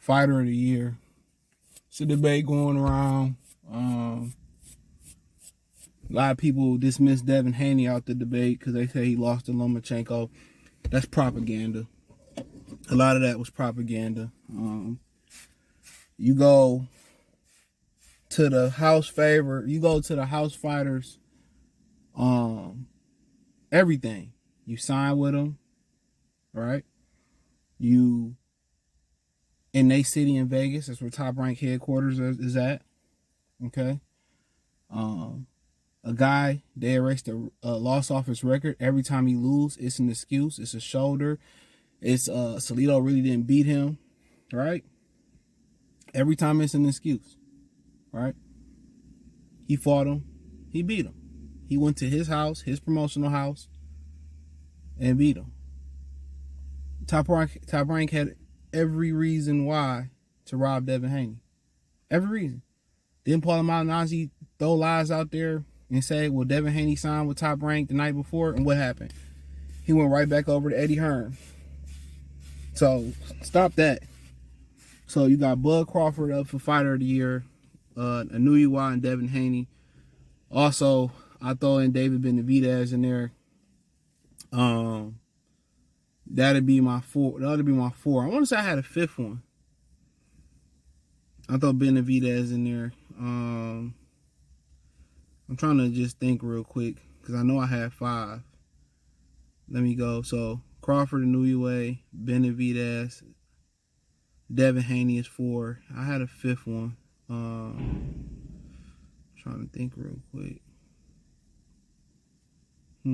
Fighter of the year. It's a debate going around. A lot of people dismiss Devin Haney out the debate because they say he lost to Lomachenko. That's propaganda. A lot of that was propaganda. You go to the house favorite. You go to the house fighters. Everything. You sign with them, right? You in their city in Vegas. That's where Top Rank headquarters is at. Okay. A guy, they erased a loss off his record. Every time he lose, it's an excuse. It's a shoulder. It's Salido really didn't beat him, right? Every time it's an excuse, right? He fought him. He beat him. He went to his house, his promotional house, and beat him. Top Rank had every reason why to rob Devin Haney. Every reason. Didn't Paul Malignaggi throw lies out there and say, well, Devin Haney signed with Top Rank the night before? And what happened? He went right back over to Eddie Hearn. So, stop that. So, you got Bud Crawford up for Fighter of the Year, Anuyuwa and Devin Haney. Also, I throw in David Benavidez in there. That'd be my four. I want to say I had a fifth one. I throw Benavidez in there. I'm trying to just think real quick because I know I had 5. Let me go. So Crawford and Anuyuwa, Benavidez, Devin Haney is 4. I had a 5th one. Trying to think real quick. I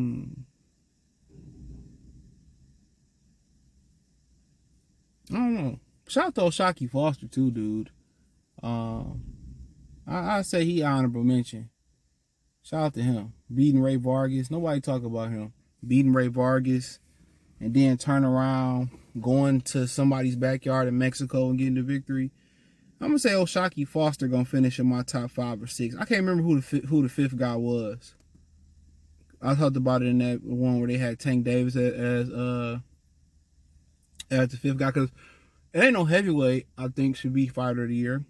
don't know. Shout out to Shocky Foster too, dude. I say he honorable mention. Shout out to him. Beating Ray Vargas. Nobody talk about him. Beating Ray Vargas and then turn around, going to somebody's backyard in Mexico and getting the victory. I'm gonna say Shocky Foster gonna finish in my top 5 or 6. I can't remember who the 5th guy was. I talked about it in that one where they had Tank Davis as the 5th guy, because it ain't no heavyweight I think should be Fighter of the Year.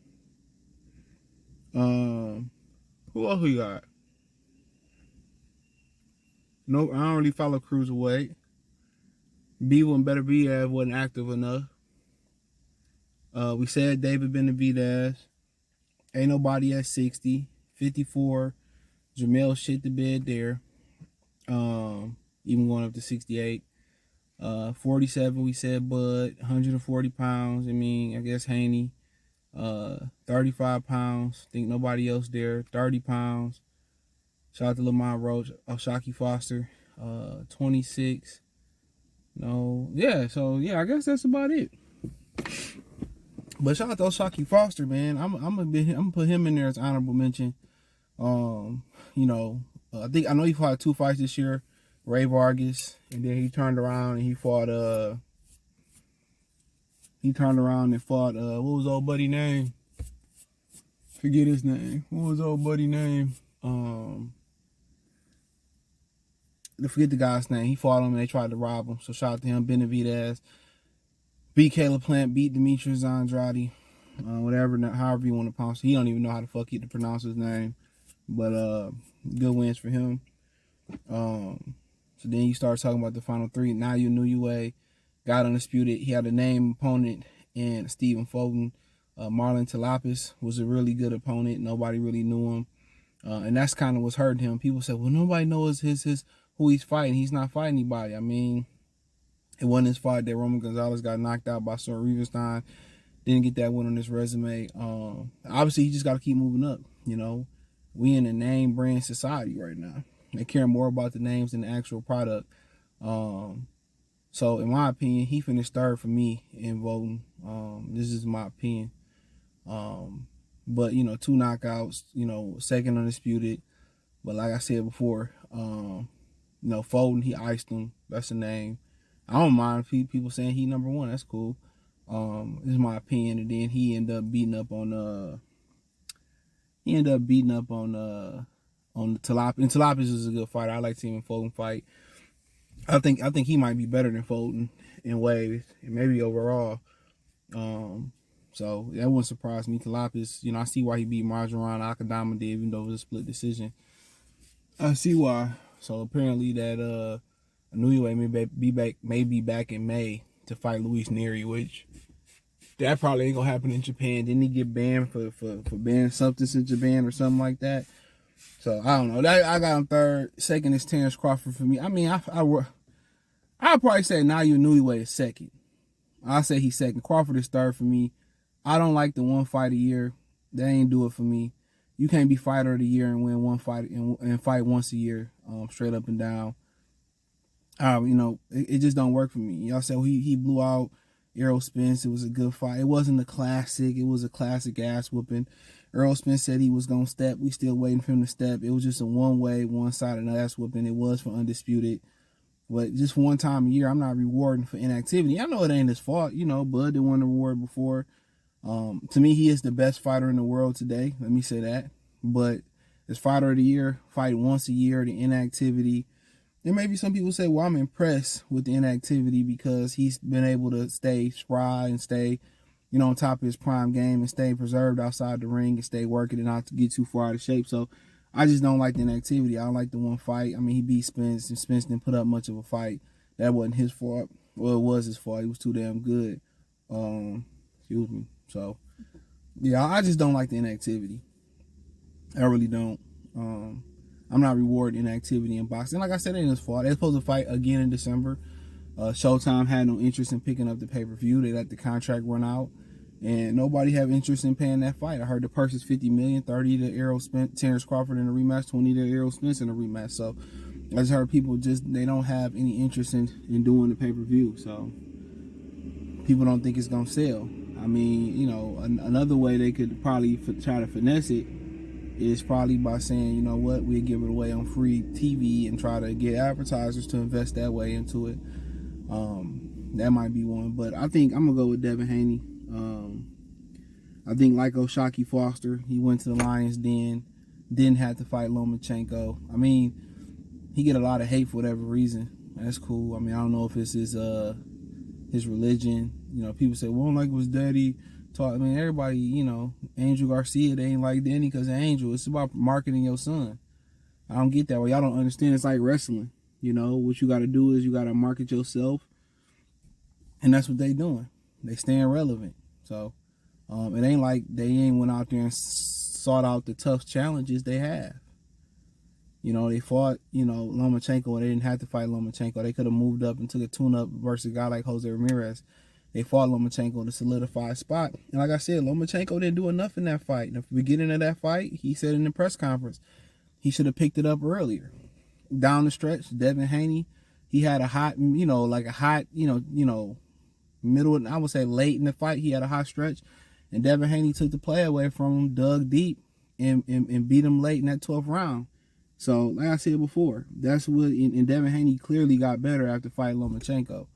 Who else we got? No, I don't really follow cruiserweight. Bevo and Better Be wasn't active enough. We said David Benavidez. Ain't nobody at 60. 54. Jamel shit the bed there. Even going up to 68. 47, we said Bud. 140 pounds. I guess Haney. 35 pounds. Think nobody else there. 30 pounds. Shout out to Lamont Roach. Shocky Foster. 26. No. Yeah, so yeah, I guess that's about it. But shout out to Shocky Foster, man. I'm gonna put him in there as honorable mention. I know he fought 2 fights this year. Ray Vargas, and then he turned around and fought what was old buddy name? Forget his name. What was old buddy name? I forget the guy's name. He fought him and they tried to rob him. So shout out to him. Benavidez. Beat Caleb Plant. Beat Demetrius Andrade. However you want to pronounce it. He don't even know how the fuck to pronounce his name. But good wins for him. So then you start talking about the final 3. Now you knew Anuyuwa got undisputed. He had a name opponent in Stephen Foden. Marlon Talapis was a really good opponent. Nobody really knew him. And that's kind of what's hurting him. People said, well, nobody knows who he's fighting. He's not fighting anybody. It wasn't his fight that Roman Gonzalez got knocked out by Sir Rievenstein. Didn't get that win on his resume. Obviously, he just got to keep moving up. We in a name brand society right now. They care more about the names than the actual product. So, in my opinion, he finished 3rd for me in voting. This is my opinion. But, 2 knockouts, 2nd undisputed. But like I said before, Foden, he iced him. That's the name. I don't mind people saying he number 1. That's cool. This is my opinion. And then he ended up beating up on Talapis. And Talapis is a good fighter. I like seeing Foden fight. I think he might be better than Foden in ways and maybe overall. So that wouldn't surprise me. Kalapis, I see why he beat Marjoran Akadama did, even though it was a split decision. I see why. So apparently that Inoue may be back in May to fight Luis Neri, which that probably ain't gonna happen in Japan. Didn't he get banned for banning substance in Japan or something like that? So I don't know. I got him third. Second is Terrence Crawford for me. I mean, I'd probably say Naoya Inoue is second. I say he's second. Crawford is third for me. I don't like the one fight a year. That ain't do it for me. You can't be fighter of the year and win one fight and fight once a year, straight up and down. It just don't work for me. Y'all said he blew out Errol Spence. It was a good fight. It wasn't a classic. It was a classic ass whooping. Errol Spence said he was gonna step. We still waiting for him to step. It was just a one-sided ass whooping. It was for Undisputed. But just one time a year, I'm not rewarding for inactivity. I know it ain't his fault. Bud didn't win the reward before. To me, he is the best fighter in the world today. Let me say that. But as fighter of the year, fight once a year, the inactivity. There may be some people say, well, I'm impressed with the inactivity because he's been able to stay spry and stay, on top of his prime game and stay preserved outside the ring and stay working and not to get too far out of shape. So I just don't like the inactivity. I don't like the one fight. I mean, he beat Spence and Spence didn't put up much of a fight. That wasn't his fault. Well, it was his fault. He was too damn good. Excuse me. So, yeah, I just don't like the inactivity. I really don't. I'm not rewarding inactivity in boxing. Like I said, it ain't his fault. They're supposed to fight again in December. Showtime had no interest in picking up the pay-per-view. They let the contract run out. And nobody have interest in paying that fight. I heard the purse is $50 million, 30 to Errol Spence, Terrence Crawford in a rematch, 20 to Errol Spence in a rematch. So I just heard people they don't have any interest in doing the pay-per-view. So people don't think it's gonna sell. I mean, another way they could probably try to finesse it is probably by saying, you know what, we'll give it away on free TV and try to get advertisers to invest that way into it. That might be one, but I think I'm gonna go with Devin Haney. I think like Oshaki Foster, he went to the Lions Den, didn't have to fight Lomachenko. I mean, he get a lot of hate for whatever reason. That's cool. I mean, I don't know if it's his religion. People say, well, I don't like his daddy taught. I mean, everybody, Angel Garcia, they ain't like Danny because of Angel. It's about marketing your son. I don't get that. Well, y'all don't understand. It's like wrestling. What you got to do is you got to market yourself, and that's what they doing. They staying relevant. So it ain't like they ain't went out there and sought out the tough challenges they have. They fought, Lomachenko, and they didn't have to fight Lomachenko. They could have moved up and took a tune-up versus a guy like Jose Ramirez. They fought Lomachenko to solidify a spot. And like I said, Lomachenko didn't do enough in that fight. In the beginning of that fight, he said in the press conference, he should have picked it up earlier. Down the stretch, Devin Haney, he had a hot, middle, I would say late in the fight, he had a hot stretch. And Devin Haney took the play away from him, dug deep, and beat him late in that 12th round. So, like I said before, that's what, and Devin Haney clearly got better after fighting Lomachenko.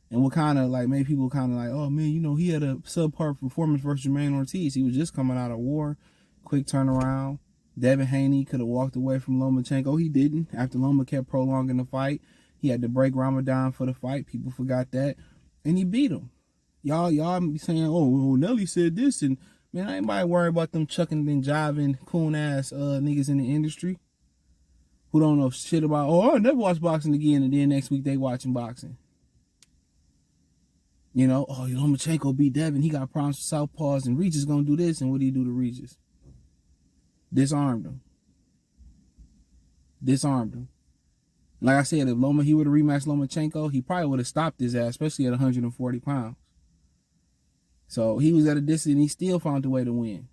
And what kind of, made people kind of like, oh, man, he had a subpar performance versus Jermaine Ortiz. He was just coming out of war, quick turnaround. Devin Haney could have walked away from Lomachenko. He didn't. After Loma kept prolonging the fight, he had to break Ramadan for the fight. People forgot that. And he beat him. Y'all be saying, oh, well, Nelly said this. And, man, I ain't nobody worried about them chucking and jiving coon-ass niggas in the industry who don't know shit about, oh, I'll never watch boxing again. And then next week they watching boxing. Oh, Lomachenko beat Devin. He got problems with southpaws, and Regis gonna do this. And what did he do to Regis? Disarmed him. Like I said, if he would have rematched Lomachenko, he probably would have stopped his ass, especially at 140 pounds. So he was at a distance, and he still found a way to win.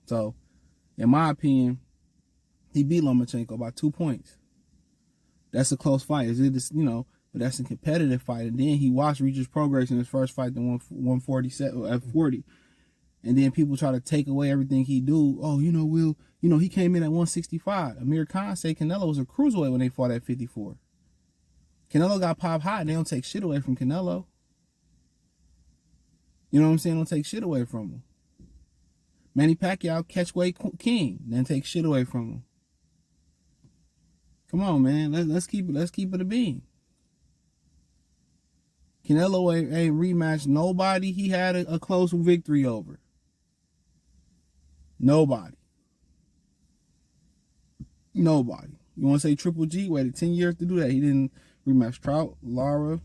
So, in my opinion, he beat Lomachenko by 2 points. That's a close fight. Is it? But that's a competitive fight. And then he watched Regis progress in his first fight to 147 at 40. And then people try to take away everything he do. Oh, he came in at 165. Amir Khan said Canelo was a cruiserweight when they fought at 54. Canelo got pop hot, and they don't take shit away from Canelo. You know what I'm saying? Don't take shit away from him. Manny Pacquiao, catchweight king, then take shit away from him. Come on, man. Let's keep it a bean. Canelo ain't rematched nobody he had a close victory over. Nobody. Nobody. You want to say Triple G waited 10 years to do that? He didn't rematch Trout, Lara,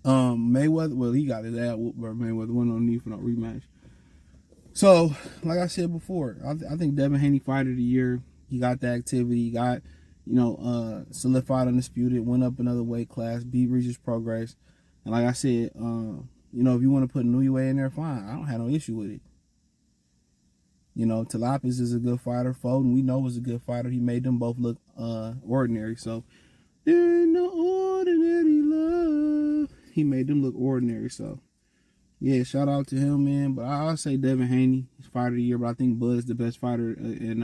Mayweather. Well, he got his ass whooped by Mayweather. Wasn't no need for no rematch. So, like I said before, I think Devin Haney fighter of the year. He got the activity. He got, solidified undisputed. Went up another weight class. Beat Regis Progress. And like I said, if you want to put Nuyue in there, fine. I don't have no issue with it. Talapis is a good fighter. Foden, we know, is a good fighter. He made them both look ordinary. So, there ain't no ordinary love. He made them look ordinary. So, yeah, shout out to him, man. But I'll say Devin Haney is fighter of the year. But I think Bud is the best fighter in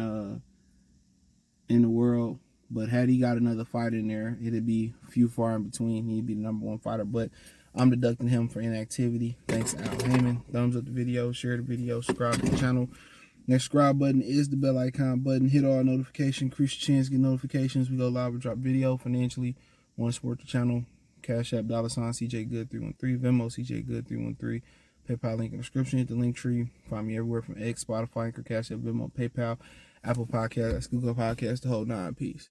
the world. But had he got another fight in there, it'd be few far in between. He'd be the number one fighter. But I'm deducting him for inactivity. Thanks, Al Heyman. Thumbs up the video, share the video, subscribe to the channel. Next subscribe button is the bell icon button. Hit all notifications. Increase your chance to get notifications. We go live and drop video financially. Want to support the channel? Cash App, $CJ Good 313. Venmo, CJ Good 313. PayPal link in the description. Hit the link tree. Find me everywhere from X, Spotify, Anchor, Cash App, Venmo, PayPal, Apple Podcasts, Google Podcasts, the whole 9 piece.